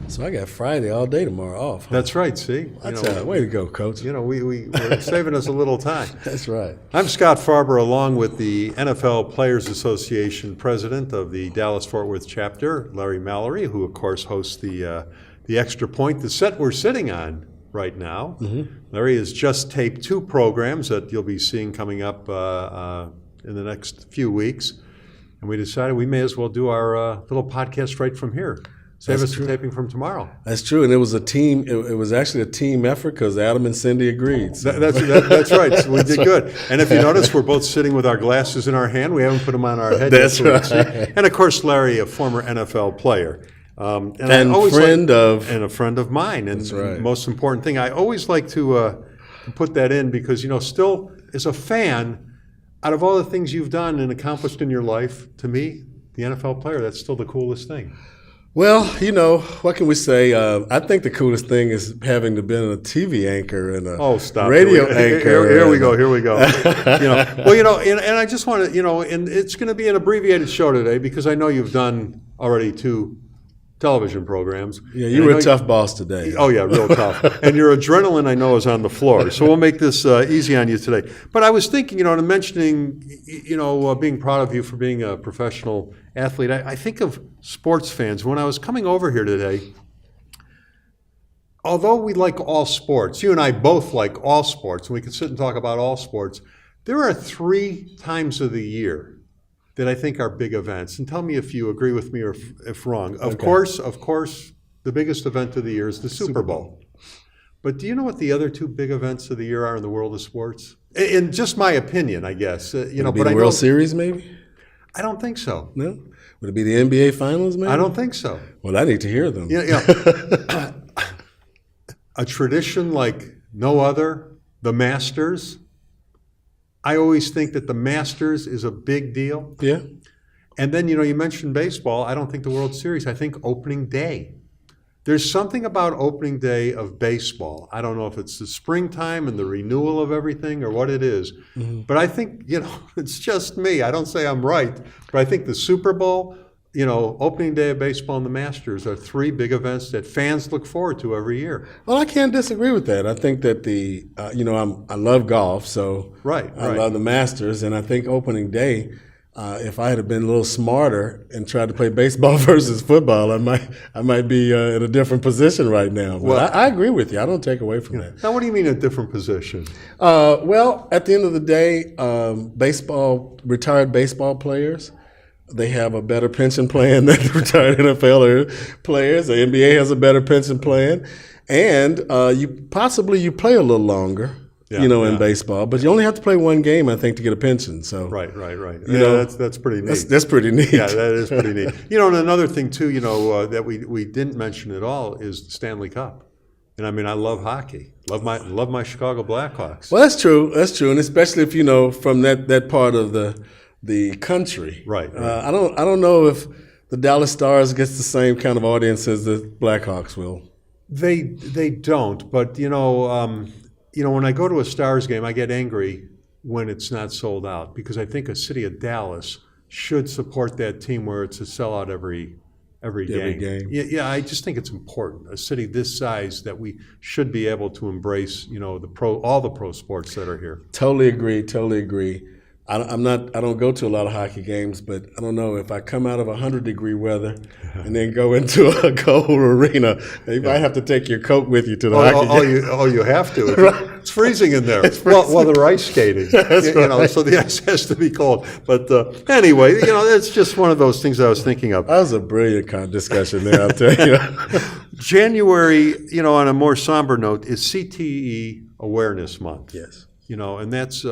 So I got Friday all day tomorrow off. Huh? That's right. See, Way to go, Coach. we're saving us a little time. That's right. I'm Scott Farber, along with the NFL Players Association president of the Dallas-Fort Worth chapter, Larry Mallory, who of course hosts the Extra Point, the set we're sitting on right now. Mm-hmm. Larry has just taped 2 programs that you'll be seeing coming up in the next few weeks, and we decided we may as well do our little podcast right from here. Save us the taping from tomorrow. That's true, and it was a team. It was actually a team effort because Adam and Cindy agreed. So. That's right. So we did good. And if you notice, we're both sitting with our glasses in our hand. We haven't put them on our head yet. That's right. And of course, Larry, a former NFL player, and a friend of mine. And that's right. Most important thing, I always like to put that in because still as a fan, out of all the things you've done and accomplished in your life, to me, the NFL player, that's still the coolest thing. Well, what can we say? I think the coolest thing is having been a TV anchor and a radio anchor. Here we go. And I just want to, and it's going to be an abbreviated show today because I know you've done already 2 television programs. Yeah, you were a tough boss today. Oh, yeah, real tough. And your adrenaline, I know, is on the floor. So we'll make this easy on you today. But I was thinking, and mentioning, being proud of you for being a professional athlete. I think of sports fans. When I was coming over here today, although we like all sports, you and I both like all sports, and we can sit and talk about all sports, there are 3 times of the year that I think are big events. And tell me if you agree with me or if wrong. Of course, the biggest event of the year is the Super Bowl. But do you know what the other 2 big events of the year are in the world of sports? In just my opinion, I guess. Would it be the World Series, maybe? I don't think so. No? Would it be the NBA Finals, maybe? I don't think so. Well, I need to hear them. A tradition like no other, the Masters. I always think that the Masters is a big deal. Yeah. And then, you mentioned baseball. I don't think the World Series. I think opening day. There's something about opening day of baseball. I don't know if it's the springtime and the renewal of everything or what it is. Mm-hmm. But I think, it's just me. I don't say I'm right. But I think the Super Bowl, opening day of baseball and the Masters are 3 big events that fans look forward to every year. Well, I can't disagree with that. I think that I love golf, so I love the Masters, and I think opening day, if I had been a little smarter and tried to play baseball versus football, I might be in a different position right now. But I agree with you. I don't take away from that. Now, what do you mean a different position? Well, at the end of the day, retired baseball players, they have a better pension plan than the retired NFL players. The NBA has a better pension plan, and you play a little longer, in baseball. But you only have to play 1 game, I think, to get a pension. So right. That's pretty neat. That's pretty neat. Yeah, that is pretty neat. And another thing too, that we didn't mention at all is the Stanley Cup. And I love hockey. Love my Chicago Blackhawks. Well, that's true, and especially if from that part of the country. Right. I don't know if the Dallas Stars gets the same kind of audience as the Blackhawks will. They don't, but when I go to a Stars game, I get angry when it's not sold out because I think a city of Dallas should support that team where it's a sellout every game. Yeah, I just think it's important. A city this size that we should be able to embrace, all the pro sports that are here. Totally agree. I don't go to a lot of hockey games, but I don't know if I come out of 100-degree weather and then go into a cold arena, you might have to take your coat with you to the hockey game. You have to. It's freezing in there. Well, they're ice skating. So the ice has to be cold. But anyway, it's just one of those things I was thinking of. That was a brilliant kind of discussion there, I'll tell you. January, on a more somber note, is CTE Awareness Month. Yes. And that's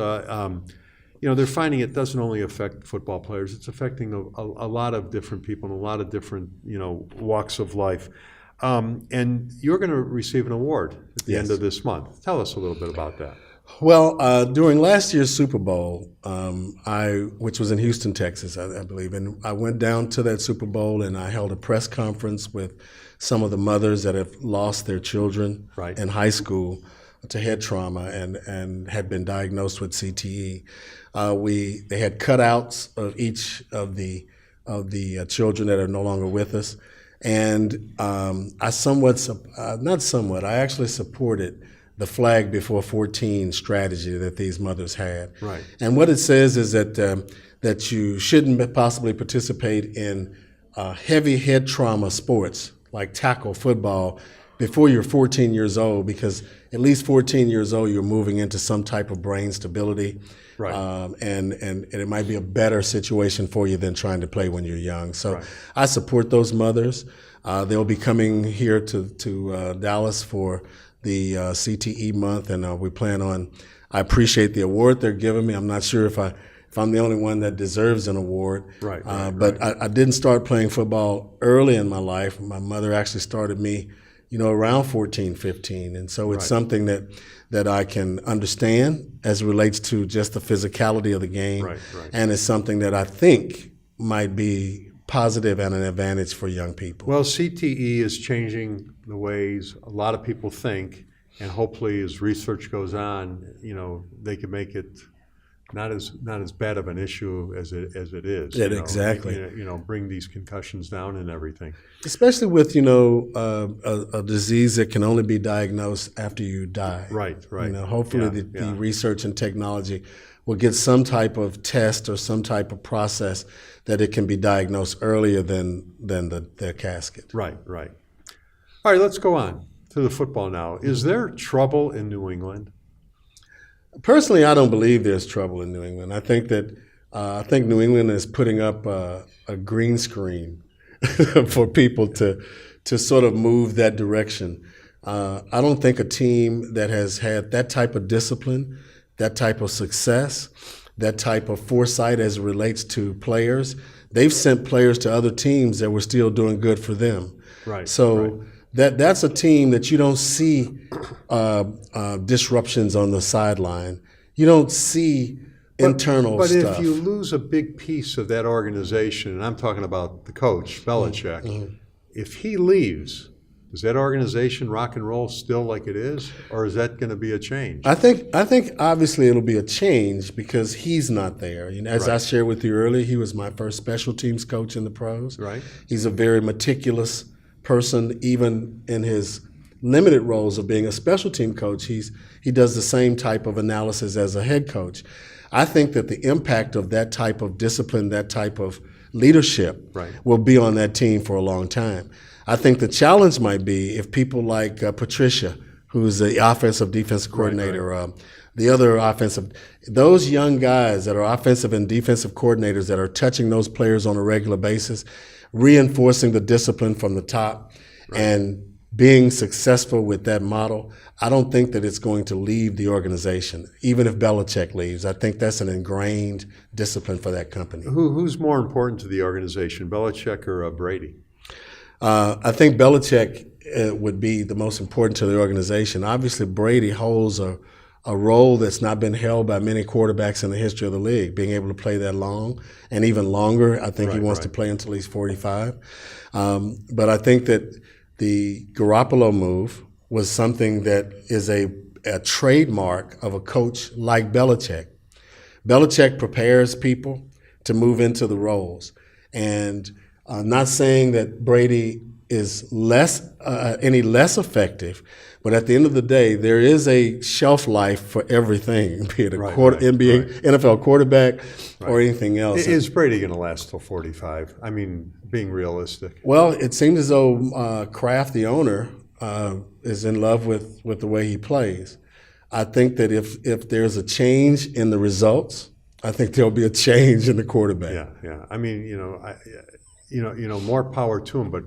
they're finding it doesn't only affect football players, it's affecting a lot of different people in a lot of different, walks of life. And you're going to receive an award at the end of this month. Tell us a little bit about that. Well, during last year's Super Bowl, which was in Houston, Texas, I believe, and I went down to that Super Bowl and I held a press conference with some of the mothers that have lost their children in high school to head trauma and had been diagnosed with CTE. They had cutouts of each of the children that are no longer with us, And I actually supported the flag before 14 strategy that these mothers had. Right. And what it says is that you shouldn't possibly participate in heavy head trauma sports like tackle football before you're 14 years old, because at least 14 years old you're moving into some type of brain stability. Right. And it might be a better situation for you than trying to play when you're young. So Right. I support those mothers. They'll be coming here to Dallas for the CTE month, and we plan on. I appreciate the award they're giving me. I'm not sure if I'm the only one that deserves an award. Right, But I didn't start playing football early in my life. My mother actually started me, around 14, 15. And so it's Right. something that I can understand as it relates to just the physicality of the game. Right, right. And it's something that I think might be positive and an advantage for young people. Well, CTE is changing the ways a lot of people think, and hopefully as research goes on, they can make it not as bad of an issue as it is. Yeah, exactly. Bring these concussions down and everything. Especially with, a disease that can only be diagnosed after you die. Right. Hopefully the research and technology will get some type of test or some type of process that it can be diagnosed earlier than the casket. Right. All right, let's go on to the football now. Is there trouble in New England? Personally, I don't believe there's trouble in New England. I think New England is putting up a green screen for people to sort of move that direction. I don't think a team that has had that type of discipline, that type of success, that type of foresight as it relates to players, they've sent players to other teams that were still doing good for them. Right. So that's a team that you don't see disruptions on the sideline. You don't see internal but stuff. If you lose a big piece of that organization, and I'm talking about the coach, Belichick, if he leaves, does that organization rock and roll still like it is, or is that going to be a change? I think obviously it'll be a change because he's not there. As I shared with you earlier, he was my first special teams coach in the pros. Right. He's a very meticulous person, even in his limited roles of being a special team coach. He does the same type of analysis as a head coach. I think that the impact of that type of discipline, that type of leadership, will be on that team for a long time. I think the challenge might be if people like Patricia, who's the offensive defensive coordinator, the other offensive, those young guys that are offensive and defensive coordinators that are touching those players on a regular basis, reinforcing the discipline from the top and being successful with that model, I don't think that it's going to leave the organization, even if Belichick leaves. I think that's an ingrained discipline for that company. Who's more important to the organization, Belichick or Brady? I think Belichick would be the most important to the organization. Obviously, Brady holds a role that's not been held by many quarterbacks in the history of the league, being able to play that long and even longer. I think he wants to play until he's 45. But I think that the Garoppolo move was something that is a trademark of a coach like Belichick. Belichick prepares people to move into the roles. And not saying that Brady is any less effective, but at the end of the day, there is a shelf life for everything, be it a NFL quarterback or anything else. Is Brady going to last till 45? I mean, being realistic. Well, it seems as though Kraft, the owner, is in love with the way he plays. I think that if there's a change in the results, I think there'll be a change in the quarterback. Yeah. I mean, more power to him, but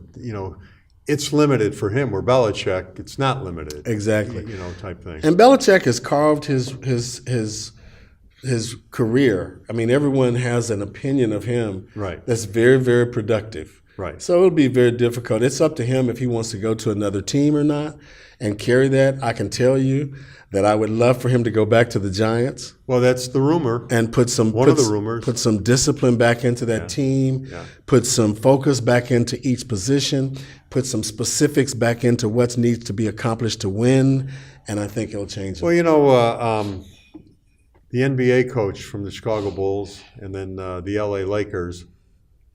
it's limited for him. Where Belichick, it's not limited. Exactly. Type thing. And Belichick has carved his career. I mean, everyone has an opinion of him that's very, very productive. Right. So it'll be very difficult. It's up to him if he wants to go to another team or not and carry that. I can tell you that I would love for him to go back to the Giants. Well, that's the rumor. And put some discipline back into that team, put some focus back into each position, put some specifics back into what needs to be accomplished to win, and I think it'll change it. Well, the NBA coach from the Chicago Bulls and then the LA Lakers,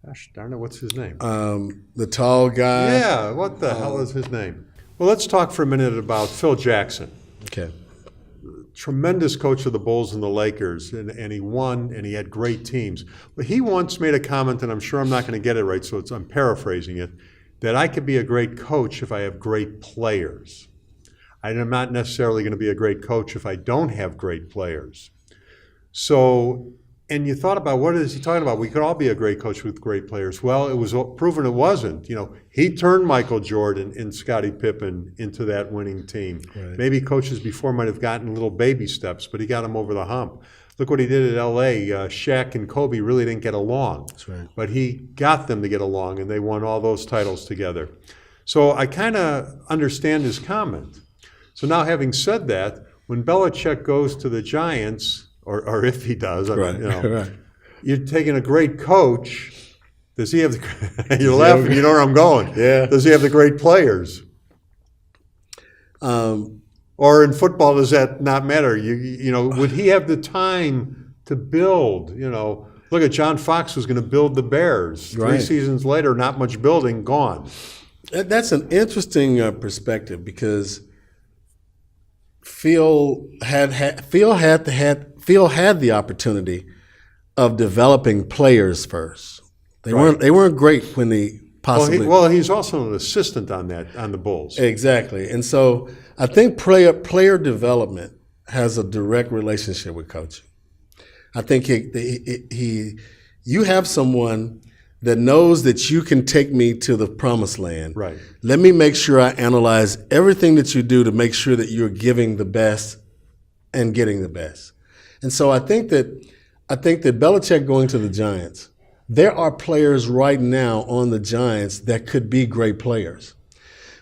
Gosh darn it, what's his name? The tall guy. Yeah, what the hell is his name? Well, let's talk for a minute about Phil Jackson. Okay. Tremendous coach of the Bulls and the Lakers, and he won, and he had great teams. But he once made a comment, and I'm sure I'm not going to get it right, so I'm paraphrasing it, that I could be a great coach if I have great players. I'm not necessarily going to be a great coach if I don't have great players. So, and you thought about, what is he talking about? We could all be a great coach with great players. Well, it was proven it wasn't. You know, he turned Michael Jordan and Scottie Pippen into that winning team. Right. Maybe coaches before might have gotten little baby steps, but he got them over the hump. Look what he did at L.A. Shaq and Kobe really didn't get along. That's right. But he got them to get along, and they won all those titles together. So I kind of understand his comment. So now, having said that, when Belichick goes to the Giants, or if he does, I Right. mean, you know, Right. you're taking a great coach. Does he have the? You're laughing. You know where I'm going. Yeah. Does he have the great players? Or in football, does that not matter? You know, would he have the time to build? You know, look at John Fox was going to build the Bears. 3 Right. seasons later, not much building, gone. That's an interesting perspective because Phil had the opportunity of developing players first. They weren't great when they possibly. Well, he's also an assistant on the Bulls. Exactly, and so I think player development has a direct relationship with coaching. I think you have someone that knows that you can take me to the promised land. Right. Let me make sure I analyze everything that you do to make sure that you're giving the best and getting the best. And so I think that Belichick going to the Giants, there are players right now on the Giants that could be great players.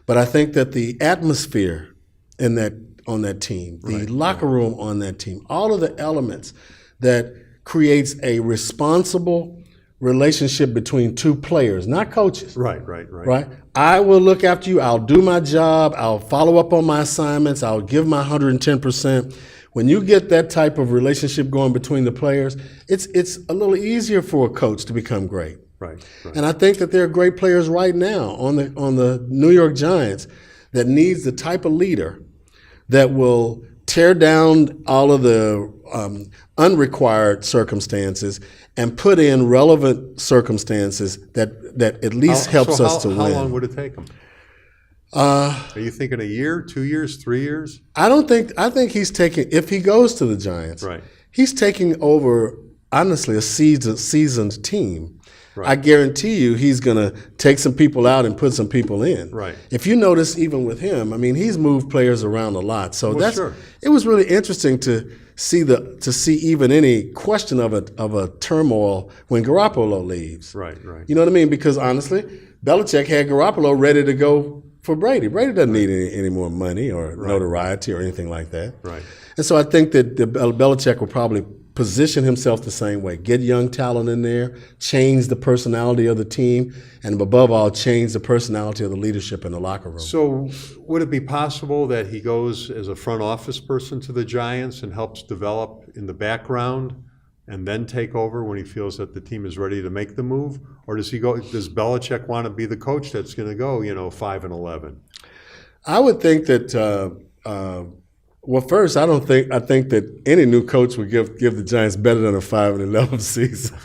But I think that the atmosphere on that team, the locker room on that team, all of the elements that creates a responsible relationship between two players, not coaches. Right. Right? I will look after you. I'll do my job. I'll follow up on my assignments. I'll give my 110%. When you get that type of relationship going between the players, it's a little easier for a coach to become great. Right. And I think that there are great players right now on the New York Giants that needs the type of leader that will tear down all of the unrequired circumstances and put in relevant circumstances that at least helps us to win. How long would it take him? Are you thinking a year, 2 years, 3 years? I think he's taking, if he goes to the Giants, Right. he's taking over, honestly, a seasoned team. Right. I guarantee you he's going to take some people out and put some people in. Right. If you notice, even with him, I mean, he's moved players around a lot. So Sure. It was really interesting to see even any question of a turmoil when Garoppolo leaves. Right. You know what I mean? Because honestly, Belichick had Garoppolo ready to go for Brady. Brady doesn't need any more money or notoriety or anything like that. Right. And so I think that Belichick will probably position himself the same way. Get young talent in there, change the personality of the team, and above all, change the personality of the leadership in the locker room. So would it be possible that he goes as a front office person to the Giants and helps develop in the background and then take over when he feels that the team is ready to make the move? Or does Belichick want to be the coach that's going to go, 5-11? I would think that well, first, I think that any new coach would give the Giants better than a 5-11 season.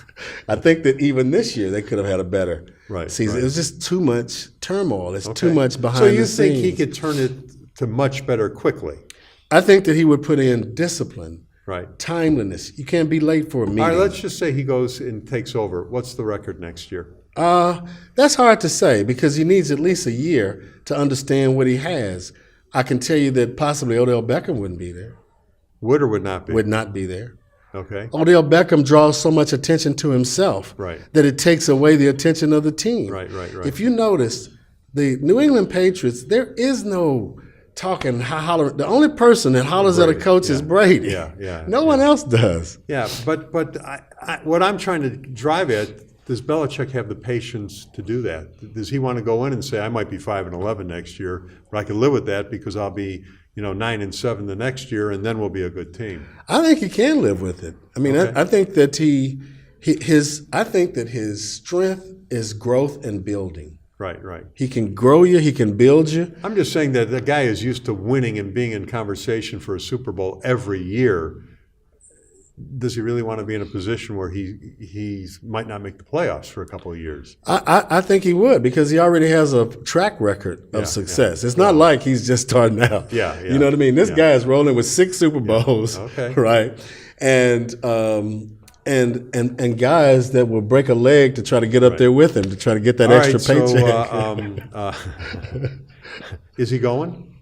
I think that even this year they could have had a better season. Right. It was just too much turmoil. It's too much behind the scenes. So you think he could turn it to much better quickly? I think that he would put in discipline, right? Timeliness. You can't be late for a meeting. All right, let's just say he goes and takes over. What's the record next year? That's hard to say because he needs at least a year to understand what he has. I can tell you that possibly Odell Beckham wouldn't be there. Would or would not be? Would not be there. Okay. Odell Beckham draws so much attention to himself that it takes away the attention of the team. Right. If you notice, the New England Patriots, there is no talking, hollering. The only person that hollers at a coach is Brady. Yeah. No one else does. Yeah, but what I'm trying to drive at, does Belichick have the patience to do that? Does he want to go in and say, I might be 5-11 next year, but I can live with that because I'll be 9-7 the next year, and then we'll be a good team? I think he can live with it. I mean, I think that he I think that his strength is growth and building. Right, right. He can grow you. He can build you. I'm just saying that the guy is used to winning and being in conversation for a Super Bowl every year. Does he really want to be in a position where he might not make the playoffs for a couple of years? I think he would, because he already has a track record of success. It's not like he's just starting out. Yeah. You know what I mean? This guy is rolling with 6 Super Bowls, Okay. right? And guys that will break a leg to try to get up there with him, to try to get that All extra right, paycheck. Is he going?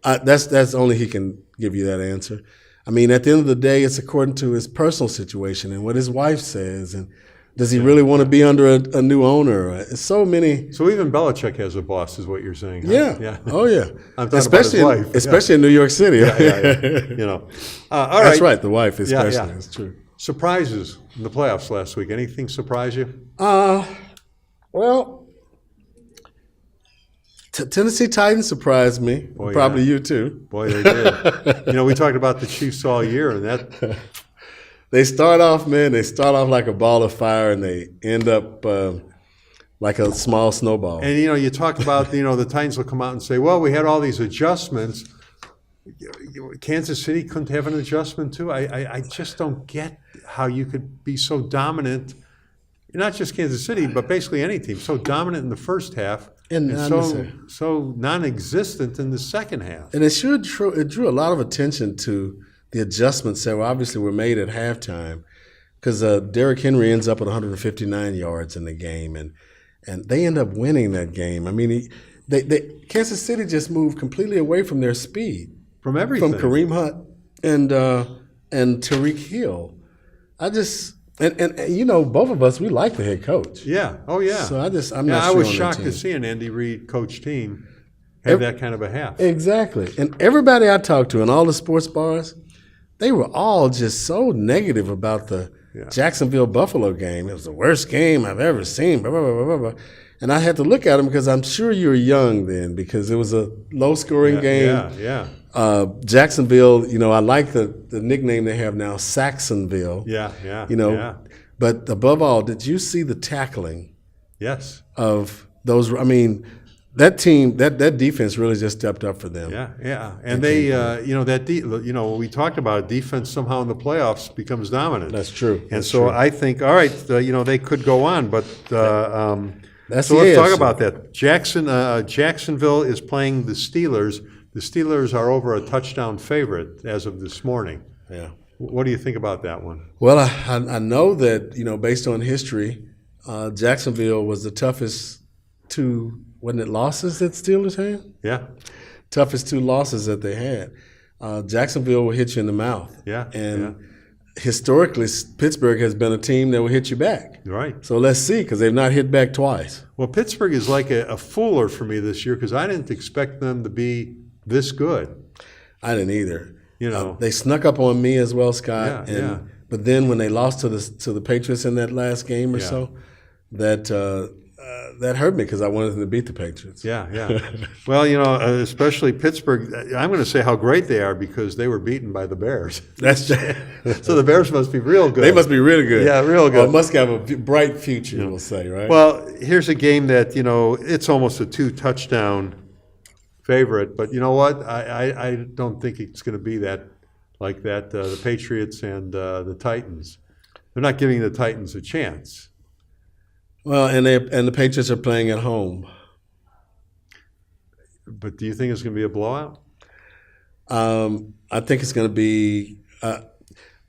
That's only he can give you that answer. I mean, at the end of the day, it's according to his personal situation and what his wife says, and does he really want to be under a new owner? It's so many. So even Belichick has a boss, is what you're saying? Huh? Yeah. Oh yeah. I'm talking about his wife. Especially in New York City. Yeah. All right. That's right. The wife, especially. Yeah. It's true. Surprises in the playoffs last week. Anything surprise you? Well, Tennessee Titans surprised me. Boy, Probably yeah. you too. Boy, they did. We talked about the Chiefs all year, and that. They start off like a ball of fire, and they end up like a small snowball. And you talk about the Titans will come out and say, "Well, we had all these adjustments." Kansas City couldn't have an adjustment too. I just don't get how you could be so dominant. Not just Kansas City, but basically any team, so dominant in the first half and so non-existent in the second half. And it drew a lot of attention to the adjustments that were made at halftime, because Derrick Henry ends up with 159 yards in the game, and they end up winning that game. I mean, Kansas City just moved completely away from their speed, from everything, from Kareem Hunt and Tyreek Hill. And both of us, we like the head coach. Yeah. Oh yeah. So I'm I not sure was on shocked that to team. see an Andy Reid coach team have that kind of a half. Exactly. And everybody I talked to in all the sports bars, they were all just so negative about the Jacksonville-Buffalo game. It was the worst game I've ever seen, blah, blah, blah, blah, blah. And I had to look at them, because I'm sure you were young then, because it was a low-scoring game. Yeah. Jacksonville, I like the nickname they have now, Saxonville. Yeah. But above all, did you see the tackling Yes. of those? I mean, that team, that defense really just stepped up for them. Yeah. And we talked about it, defense somehow in the playoffs becomes dominant. That's true. And That's so true. I think, all right, they could go on, but That's so the let's talk AFC. about that. Jacksonville is playing the Steelers. The Steelers are over a touchdown favorite as of this morning. Yeah. What do you think about that one? Well, I know that, based on history, Jacksonville was the toughest losses that Steelers had? Yeah. Toughest 2 losses that they had. Jacksonville will hit you in the mouth. Yeah. And historically, Pittsburgh has been a team that will hit you back. Right. So let's see, because they've not hit back twice. Well, Pittsburgh is like a fooler for me this year, because I didn't expect them to be this good. I didn't either. They snuck up on me as well, Scott. Yeah. But then when they lost to the Patriots in that last game or so, that hurt me, because I wanted them to beat the Patriots. Yeah. Well, especially Pittsburgh, I'm going to say how great they are, because they were beaten by the Bears. So the Bears must be real good. They must be really good. Yeah, real good. Or must have a bright future, we'll say, right? Well, here's a game that, it's almost a 2-touchdown favorite, but you know what? I don't think it's going to be that like that. The Patriots and the Titans, they're not giving the Titans a chance. Well, and the Patriots are playing at home. But do you think it's going to be a blowout? I think it's going to be. I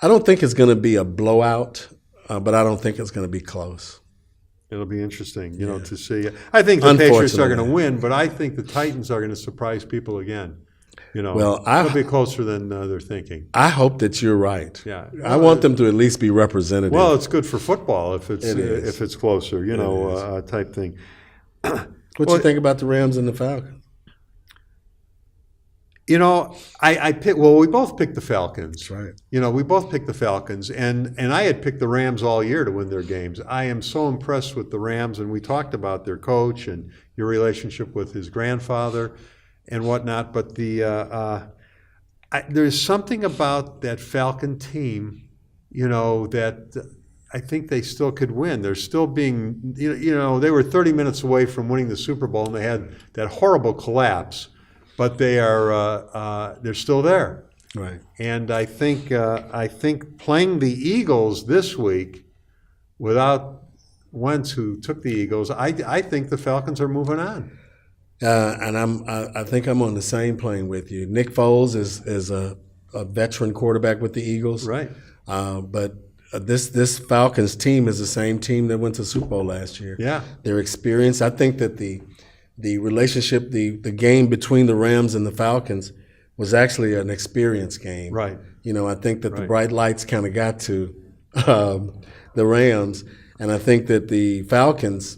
don't think it's going to be a blowout, but I don't think it's going to be close. It'll be interesting, to see. I think the Patriots are going to win, but I think the Titans are going to surprise people again. Well, it'll be closer than they're thinking. I hope that you're right. Yeah, I want them to at least be representative. Well, it's good for football if it's closer, type thing. What you think about the Rams and the Falcons? I picked. Well, we both picked the Falcons. That's right. We both picked the Falcons, and I had picked the Rams all year to win their games. I am so impressed with the Rams, and we talked about their coach and your relationship with his grandfather and whatnot. But there's something about that Falcon team, that I think they still could win. They're still being, they were 30 minutes away from winning the Super Bowl, and they had that horrible collapse, but they're still there. Right. And I think playing the Eagles this week without Wentz, who took the Eagles, I think the Falcons are moving on. And I think I'm on the same plane with you. Nick Foles is a veteran quarterback with the Eagles, Right. But this Falcons team is the same team that went to the Super Bowl last year. Yeah. Their experience. I think that the relationship, the game between the Rams and the Falcons was actually an experience game. Right. I think that the Right. bright lights kind of got to the Rams, and I think that the Falcons.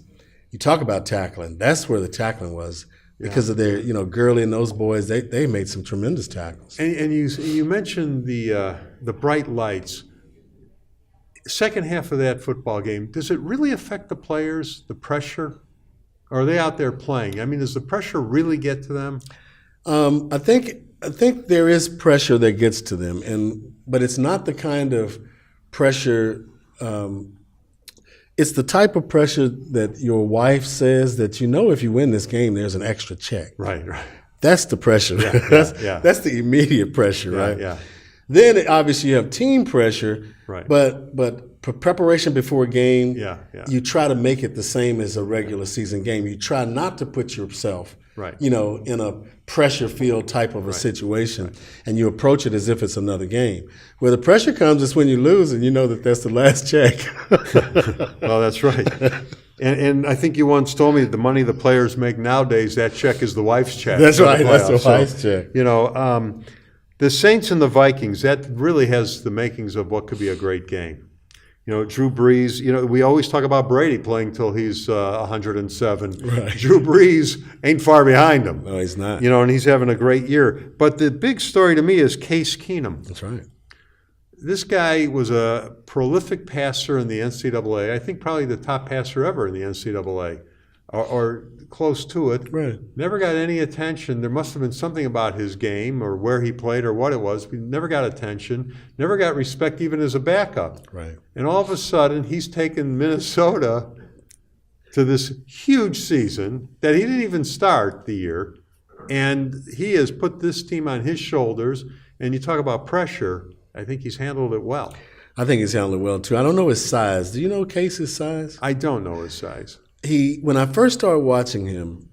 You talk about tackling. That's where the tackling was because of their, Gurley and those boys. They made some tremendous tackles. And you mentioned the bright lights. Second half of that football game, does it really affect the players, the pressure? Or are they out there playing? I mean, does the pressure really get to them? I think there is pressure that gets to them, but it's not the kind of pressure. It's the type of pressure that your wife says that if you win this game, there's an extra check. Right. That's the pressure. Yeah. That's the immediate pressure, right? Yeah. Then obviously you have team pressure, Right. But preparation before a game, Yeah. you try to make it the same as a regular season game. You try not to put yourself, Right. in a pressure-filled type of a situation, and you approach it as if it's another game. Where the pressure comes is when you lose and you know that that's the last check. Well, that's right. And I think you once told me that the money the players make nowadays, that check is the wife's check. That's for the right. That's the playoffs. wife's check. The Saints and the Vikings, that really has the makings of what could be a great game. Drew Brees, we always talk about Brady playing till he's 107. Right. Drew Brees ain't far behind him. No, he's not. And he's having a great year. But the big story to me is Case Keenum. That's right. This guy was a prolific passer in the NCAA. I think probably the top passer ever in the NCAA, or close to it. Right. Never got any attention. There must have been something about his game or where he played or what it was. We never got attention. Never got respect even as a backup. Right. And all of a sudden, he's taken Minnesota to this huge season that he didn't even start the year. And he has put this team on his shoulders. And you talk about pressure, I think he's handled it well. I think he's handled it well, too. I don't know his size. Do you know Case's size? I don't know his size. When I first started watching him,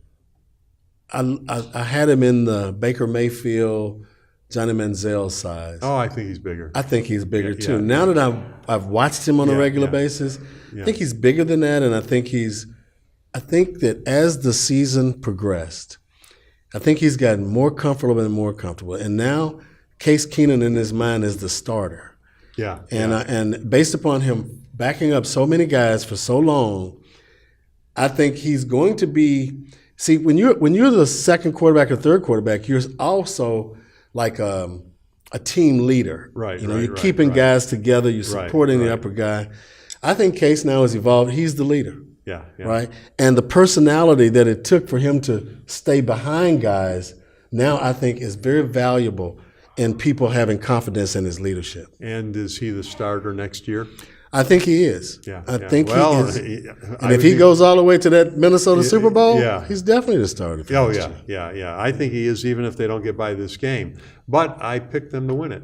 I had him in the Baker Mayfield, Johnny Manziel size. Oh, I think he's bigger. I think he's bigger too. Yeah. Now that I've watched him on a regular basis, I think he's bigger than that, and I think that as the season progressed, I think he's gotten more comfortable and more comfortable. And now Case Keenum in his mind is the starter. Yeah. And based upon him backing up so many guys for so long, I think he's going to be. See, when you're the second quarterback or third quarterback, you're also like a team leader. Right. You're keeping guys together. You're supporting the upper guy. I think Case now has evolved. He's the leader. Yeah. Right. And the personality that it took for him to stay behind guys now, I think, is very valuable in people having confidence in his leadership. And is he the starter next year? I think he is. Yeah. I think he is. And if he goes all the way to that Minnesota Super Bowl, yeah. he's definitely the starter. Oh, yeah. I think he is, even if they don't get by this game. But I picked them to win it.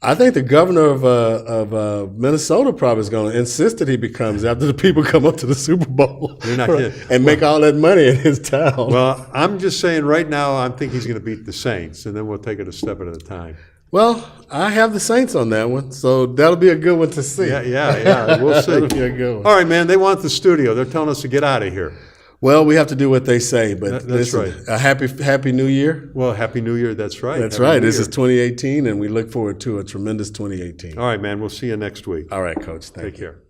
I think the governor of Minnesota probably is going to insist that he becomes after the people come up to the Super Bowl and make all that money in his town. Well, I'm just saying right now I think he's going to beat the Saints, and then we'll take it a step at a time. Well, I have the Saints on that one, so that'll be a good one to see. Yeah. We'll see. That'll be a good one. All right, man. They want the studio. They're telling us to get out of here. Well, we have to do what they say, but That's listen, right. A happy New Year. Well, Happy New Year. That's right. That's Happy right. New This Year. is 2018, and we look forward to a tremendous 2018. All right, man. We'll see you next week. All right, Coach. Thank you. Take care.